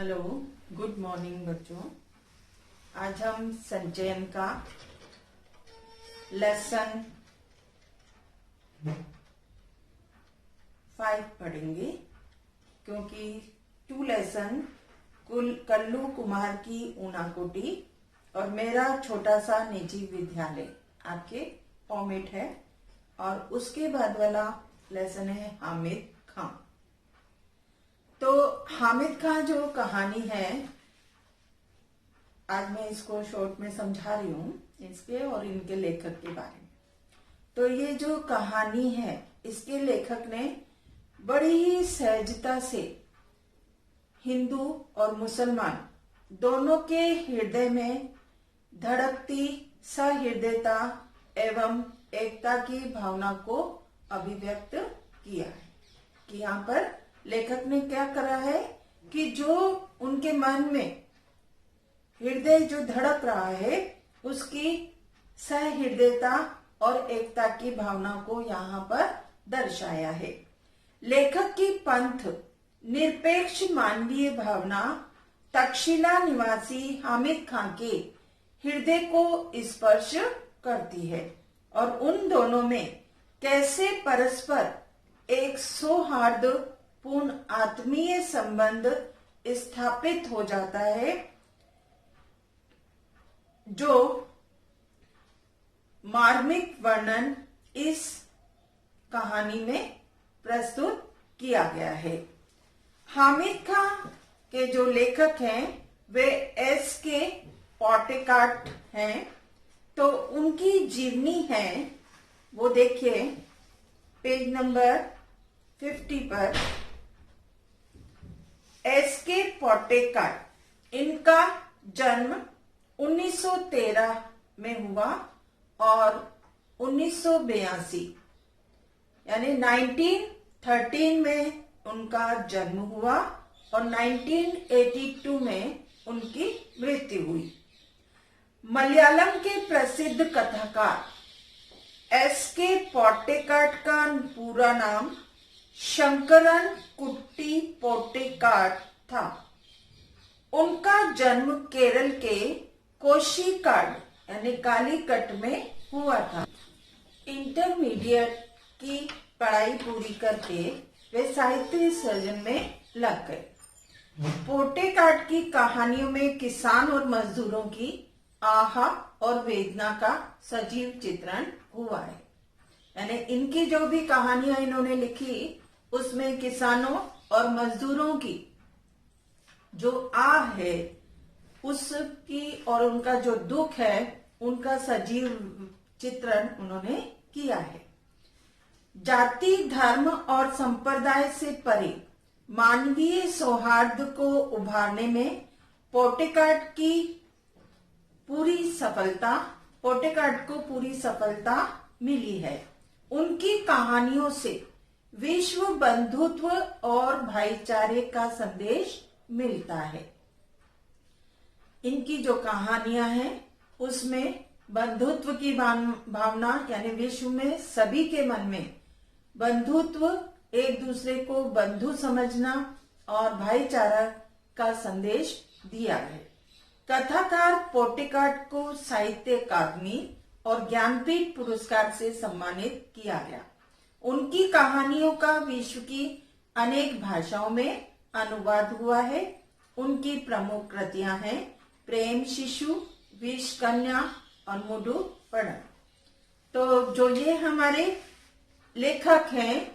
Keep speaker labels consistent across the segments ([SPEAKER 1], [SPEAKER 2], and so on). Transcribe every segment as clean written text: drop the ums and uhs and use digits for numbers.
[SPEAKER 1] Hello, good morning बच्चों। आज हम संचयन का लेसन 5 पढ़ेंगे, क्योंकि 2 लेसन कल्लू कुमार की ऊनाकोटी और मेरा छोटा सा निजी विद्यालय आपके फॉर्मेट है, और उसके बाद वाला लेसन है हामिद खां। तो हामिद खां जो कहानी है, आज मैं इसको शॉर्ट में समझा रही हूँ, इसके और इनके लेखक के बारे में। तो ये जो कहानी है, इसके लेखक ने बड़ी ही सहजता से हिंदू और मुसलमान दोनों के हृदय में धड़कती सहृदयता एवं एकता की भावना को अभिव्यक्त किया है। कि यहाँ पर लेखक ने क्या करा है कि जो उनके मन में हृदय जो धड़क रहा है, उसकी सहृदयता और एकता की भावना को यहाँ पर दर्शाया है। लेखक की पंथ निरपेक्ष मानवीय भावना तक्षशिला निवासी हामिद खां के हृदय को स्पर्श करती है, और उन दोनों में कैसे परस्पर एक सौहार्द पूर्ण आत्मीय संबंध स्थापित हो जाता है, जो मार्मिक वर्णन इस कहानी में प्रस्तुत किया गया है। हामिद खां के जो लेखक हैं वे S.K. पॉटेकार्ट हैं। तो उनकी जीवनी है, वो देखिए पेज नंबर 50 पर। S.K. पॉटेकार्ट, इनका जन्म 1913 में हुआ और 1982 यानी 1913 में उनका जन्म हुआ और 1982 में उनकी मृत्यु हुई। मलयालम के प्रसिद्ध कथाकार S.K. पॉटेकार्ट का पूरा नाम शंकरन कुट्टी पॉटेकार्ट था। उनका जन्म केरल के कोशीकाड यानी कालीकट में हुआ था। इंटरमीडिएट की पढ़ाई पूरी करके वे साहित्य सर्जन में लग गए। पॉटेकार्ट की कहानियों में किसान और मजदूरों की आह और वेदना का सजीव चित्रण हुआ है। यानी इनकी जो भी कहानियां इन्होंने लिखी, उसमें किसानों और मजदूरों की जो आह है उसकी और उनका जो दुख है, उनका सजीव चित्रण उन्होंने किया है। जाति, धर्म और संप्रदाय से परे मानवीय सौहार्द को उभारने में पॉटेकार्ट को पूरी सफलता मिली है। उनकी कहानियों से विश्व बंधुत्व और भाईचारे का संदेश मिलता है। इनकी जो कहानियां हैं उसमें बंधुत्व की भावना, यानी विश्व में सभी के मन में बंधुत्व, एक दूसरे को बंधु समझना और भाईचारा का संदेश दिया है। कथाकार पॉटेकार्ट को साहित्य अकादमी और ज्ञानपीठ पुरस्कार से सम्मानित किया गया। उनकी कहानियों का विश्व की अनेक भाषाओं में अनुवाद हुआ है। उनकी प्रमुख कृतियां हैं प्रेम शिशु, विष कन्या और मुडु पढ़न। तो जो ये हमारे लेखक हैं,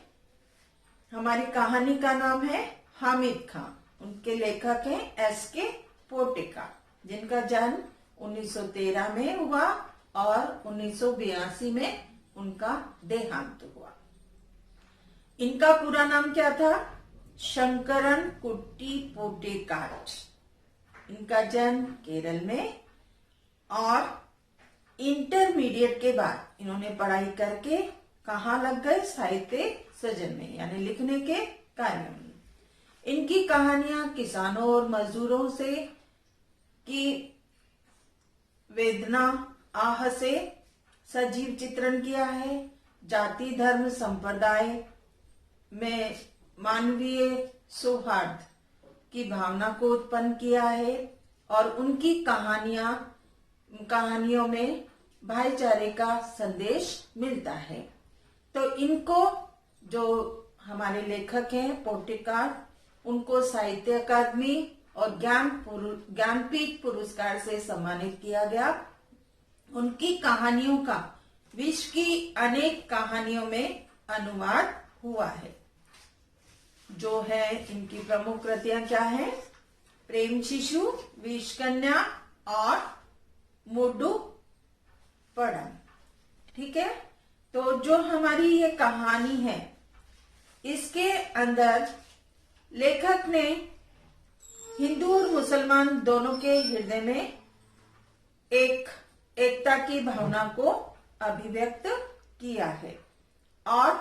[SPEAKER 1] हमारी कहानी का नाम है हामिद खां। उनके लेखक हैं S.K. पॉटेकार्ट, जिनका जन्म 1913 में हुआ और 1982 में उनका देहांत हुआ। इनका पूरा नाम क्या था? शंकरन कुट्टी पॉटेकार्ट। इनका जन्म केरल में, और इंटरमीडिएट के बाद इन्होंने पढ़ाई करके कहाँ लग गए? साहित्य सृजन में, यानी लिखने के कार्य में। इनकी कहानियां किसानों और मजदूरों से की वेदना, आह से सजीव चित्रण किया है। जाति, धर्म, संप्रदाय में मानवीय सौहार्द की भावना को उत्पन्न किया है और उनकी कहानियों में भाईचारे का संदेश मिलता है। तो इनको जो हमारे लेखक हैं पोटेकार, उनको साहित्य अकादमी और ज्ञानपीठ पुरस्कार से सम्मानित किया गया। उनकी कहानियों का विश्व की अनेक कहानियों में अनुवाद हुआ है। जो है इनकी प्रमुख कृतियां क्या है? प्रेम शिशु, विषकन्या और मुड्डू पड़म। ठीक है, तो जो हमारी ये कहानी है इसके अंदर लेखक ने हिंदू और मुसलमान दोनों के हृदय में एकता की भावना को अभिव्यक्त किया है और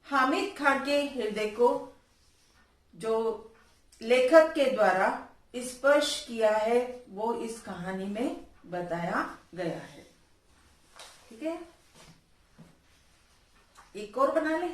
[SPEAKER 1] हामिद खान के हृदय को जो लेखक के द्वारा स्पर्श किया है वो इस कहानी में बताया गया है। ठीक है, एक और बना ले।